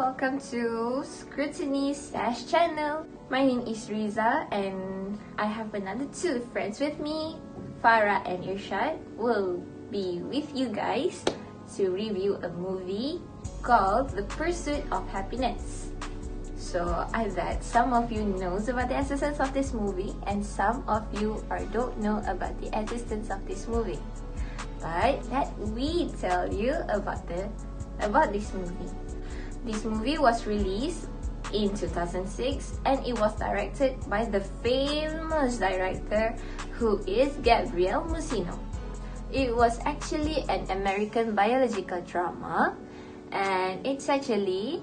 welcome to Scrutiny Sesh channel. My name is Riza and I have another two friends with me, Farra and Irsyad. Will be with you guys to review a movie called The Pursuit of Happiness. So I bet some of you knows about the existence of this movie and some of you don't know about the existence of this movie. But let me tell you about this movie. This movie was released in 2006 and it was directed by the famous director who is Gabriel Musino. It was actually an American biological drama and it's actually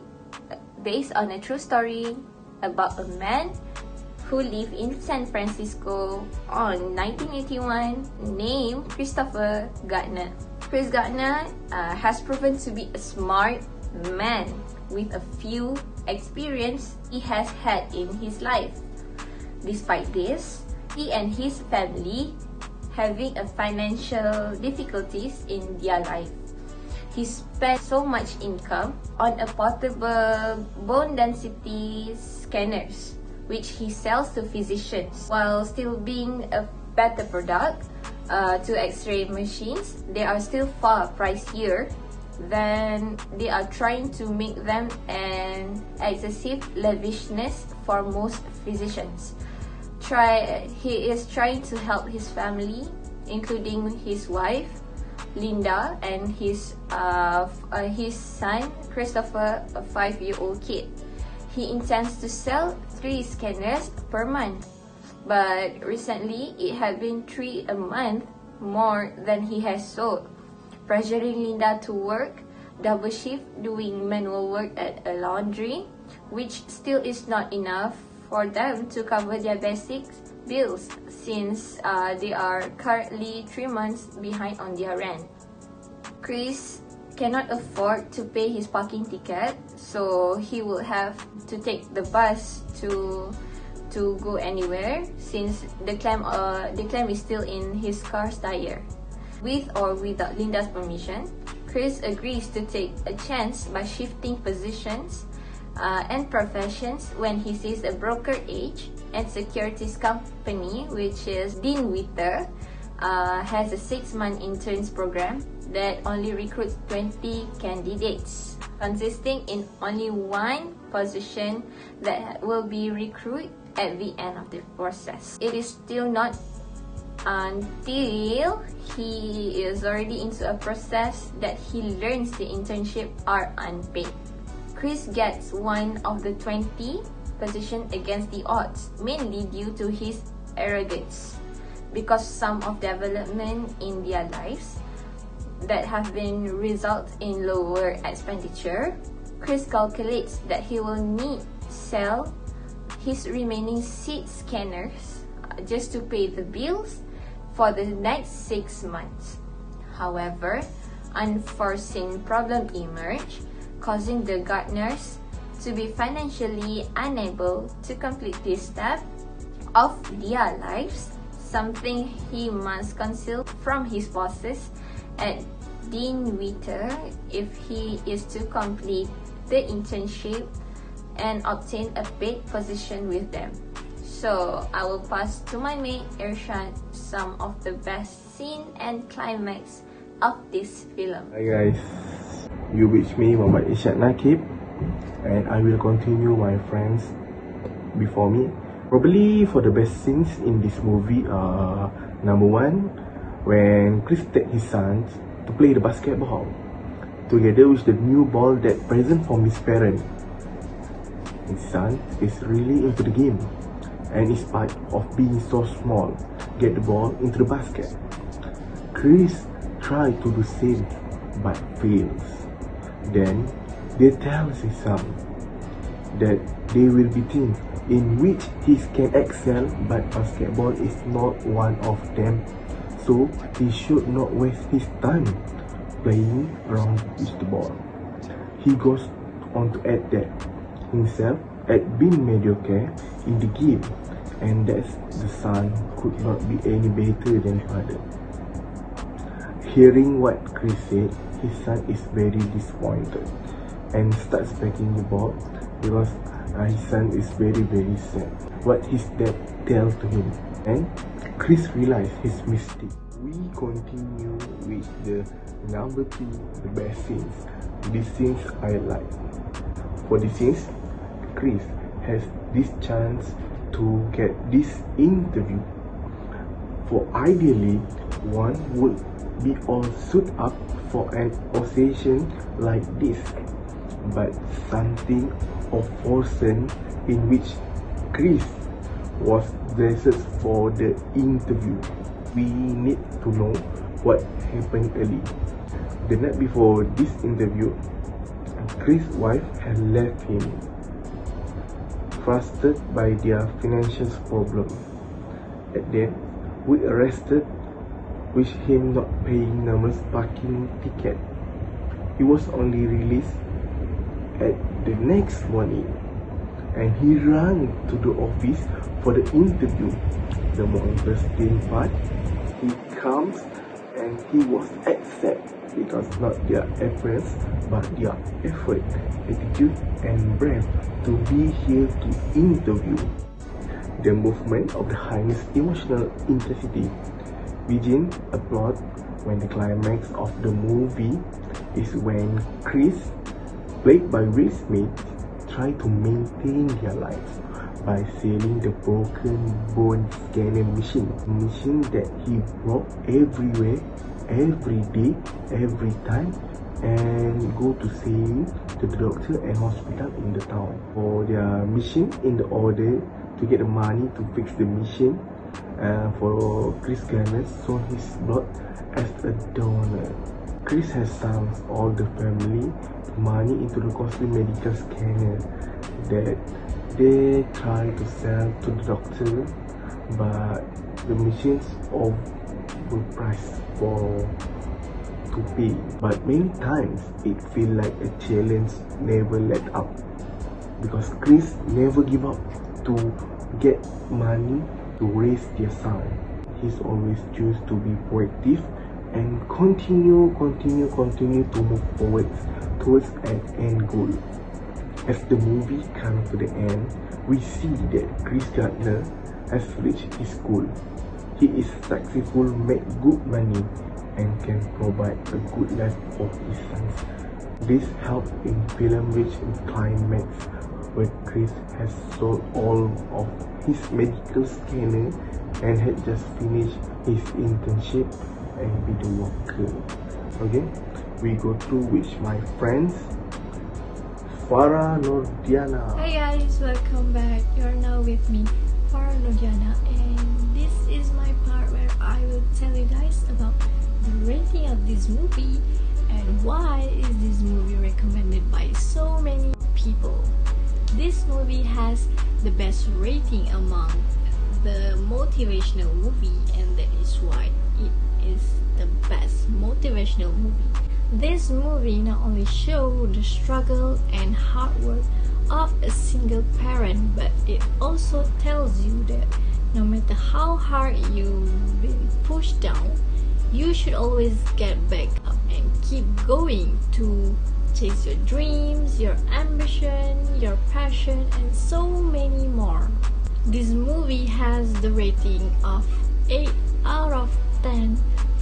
based on a true story about a man who lived in San Francisco on 1981 named Christopher Gardner. Chris Gardner has proven to be a smart man with a few experience he has had in his life. Despite this, he and his family having a financial difficulties in their life. He spent so much income on a portable bone density scanners which he sells to physicians. While still being a better product to x-ray machines, they are still far pricier than they are trying to make them an excessive lavishness for most physicians. He is trying to help his family, including his wife, Linda, and his son, Christopher, a 5-year-old kid. He intends to sell 3 scanners per month, but recently it had been 3 a month more than he has sold, pressuring Linda to work double shift doing manual work at a laundry, which still is not enough for them to cover their basic bills since they are currently 3 months behind on their rent. Chris cannot afford to pay his parking ticket, so he will have to take the bus to go anywhere since the clamp is still in his car's tire. With or without Linda's permission, Chris agrees to take a chance by shifting positions and professions when he sees a brokerage and securities company, which is Dean Witter, has a 6-month interns program that only recruits 20 candidates, consisting in only 1 position that will be recruited at the end of the process. It is still not until he is already into a process that he learns the internship are unpaid. Chris gets one of the 20 positions against the odds, mainly due to his arrogance. Because some of development in their lives that have been result in lower expenditure, Chris calculates that he will need to sell his remaining 6 scanners just to pay the bills for the next 6 months. However, unforeseen problems emerge, causing the Gardners to be financially unable to complete this step of their lives, something he must conceal from his bosses at Dean Witter if he is to complete the internship and obtain a paid position with them. So I will pass to my mate Irsyad some of the best scene and climax of this film. Hi guys, you with me Mohd Irsyad Naqib, and I will continue my friends before me. Probably for the best scenes in this movie are number 1, when Chris takes his son to play the basketball together with the new ball that present from his parents. His son is really into the game, and in spite of being so small, get the ball into the basket. Chris tries to do same but fails. Then they tell his son that they will be teams in which he can excel, but basketball is not one of them, so he should not waste his time playing around with the ball. He goes on to add that himself at being mediocre in the game, and that the son could not be any better than father. Hearing what Chris said, his son is very disappointed and starts begging the Bob because his son is very sad. What his dad tells to him, and Chris realizes his mistake. We continue with the number 2, the best scenes. These scenes I like. For these scenes, Chris has this chance to get this interview. For ideally, one would be all suit up for an occasion like this, but something of fortune in which Chris was dressed for the interview. We need to know what happened early. The night before this interview, Chris' wife had left him, frustrated by their financial problem. At then, we arrested with him not paying numerous parking ticket. He was only released at the next morning, and he ran to the office for the interview. The more interesting part, he comes and he was accepted because not their appearance but their effort, attitude and brand to be here to interview. The movement of the highest emotional intensity begin a plot when the climax of the movie is when Chris, played by Will Smith, try to maintain their lives by selling the broken bone scanner machine that he brought everywhere, every day, every time, and go to see to the doctor and hospital in the town for their mission in the order to get the money to fix the machine. For Chris Garner sold his blood as a donor. Chris has sunk all the family money into the costly medical scanner that they try to sell to the doctor, but the machines overpriced to pay. But many times it feels like a challenge never let up, because Chris never give up to get money to raise their son. He's always choose to be proactive and continue to move forward towards an end goal. As the movie comes to the end, we see that Chris Gardner has reached his goal. He is successful, make good money, and can provide a good life for his sons. This helped in film reach its climax, where Chris has sold all of his medical scanner and had just finished his internship and be the worker. Okay, we go through with my friends Farra, Nurdiana. Hi guys, welcome back. You're now with me, Farra, Nurdiana, and this is my part where I will tell you guys about the rating of this movie and why is this movie recommended by so many people. This movie has the best rating among the motivational movie, and that is why it is the best motivational movie. This movie not only shows the struggle and hard work of a single parent, but it also tells you that no matter how hard you've been pushed down, you should always get back up and keep going to chase your dreams, your ambition, your passion, and so many more. This movie has the rating of 8 out of 10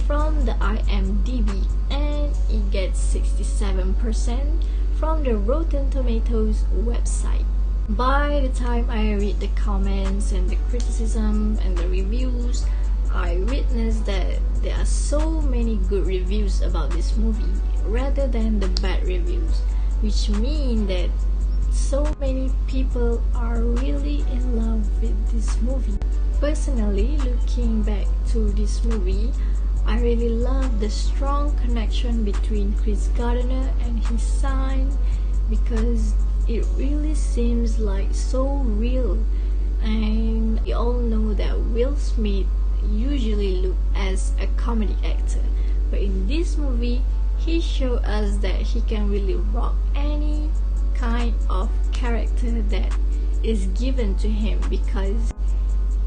from the IMDb, and it gets 67% from the Rotten Tomatoes website. By the time I read the comments and the criticism and the reviews, I witnessed that there are so many good reviews about this movie rather than the bad reviews, which mean that so many people are really in love with this movie. Personally, looking back to this movie, I really love the strong connection between Chris Gardner and his son, because it really seems like so real. And we all know that Will Smith usually look as a comedy actor, but in this movie he showed us that he can really rock any kind of character that is given to him, because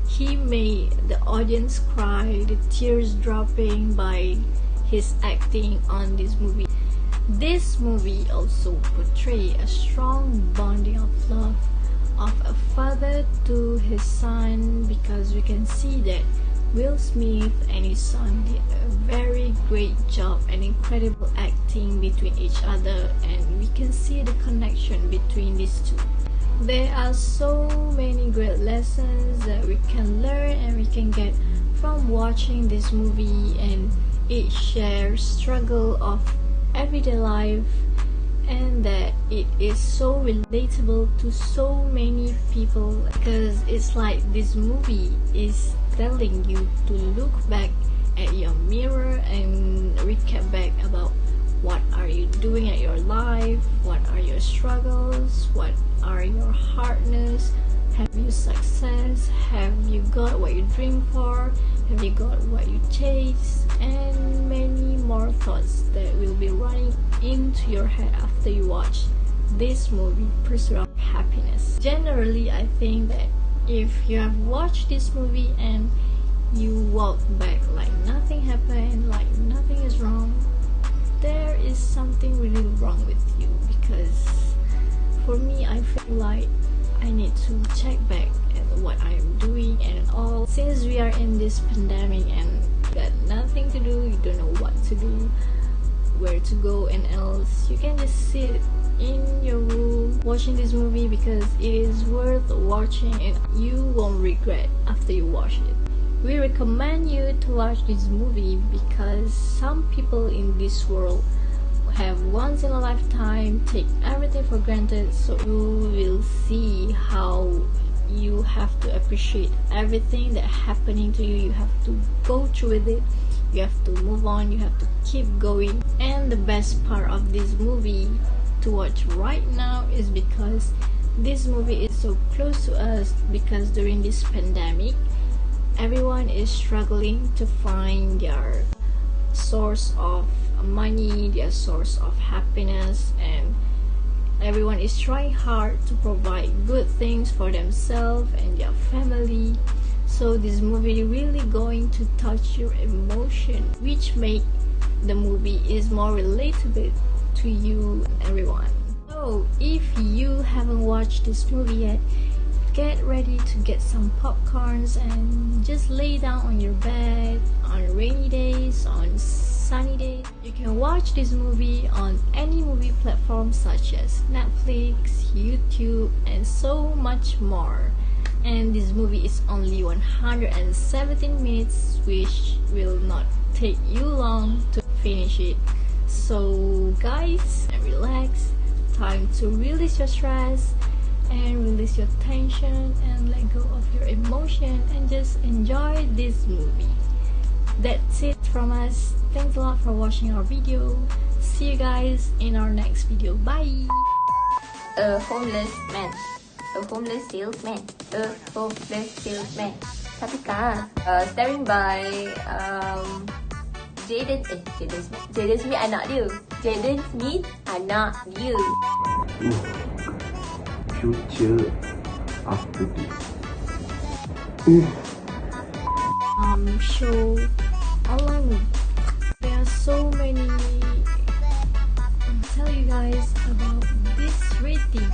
he made the audience cry, the tears dropping by his acting on this movie. This movie also portrays a strong bonding of love of a father to his son, because we can see that Will Smith and his son did a very great job and incredible acting between each other, and we can see the connection between these two. There are so many great lessons that we can learn and we can get from watching this movie, and it shares struggle of everyday life, and that it is so relatable to so many people, because it's like this movie is telling you to look back at your mirror and recap back about what are you doing at your life, what are your struggles, what are your hardness, have you success, have you got what you dream for, have you got what you chase, and many more thoughts that will be running into your head after you watch this movie, Pursuit of Happiness. Generally, I think that if you have watched this movie and you walk back like nothing happened, like nothing is wrong, there is something really wrong with you, because for me, I feel like I need to check back at what I am doing and all. Since we are in this pandemic and got nothing to do, you don't know what to do, where to go and else, you can just sit in your room watching this movie, because it is worth watching and you won't regret after you watch it. We recommend you to watch this movie because some people in this world have once in a lifetime take everything for granted, so you will see how you have to appreciate everything that happening to you. You have to go through with it, you have to move on, you have to keep going. And the best part of this movie to watch right now is because this movie is so close to us, because during this pandemic everyone is struggling to find their source of money, their source of happiness, and everyone is trying hard to provide good things for themselves and their family. So this movie really going to touch your emotion, which make the movie is more relatable to you and everyone. So if you haven't watched this movie yet, get ready to get some popcorns and just lay down on your bed on rainy days, on sunny days. You can watch this movie on any movie platform such as Netflix, YouTube, and so much more. And this movie is only 117 minutes, which will not take you long to finish it. So guys, relax, time to release your stress and release your tension and let go of your emotion and just enjoy this movie. That's it from us. Thanks a lot for watching our video. See you guys in our next video. Bye. A homeless man, a homeless salesman, a homeless salesman. Syafiqah, starring by Jaden Smith anak dia. Jaden Smith anak dia. Future after this. Show online. There are so many. I'll tell you guys about this rating.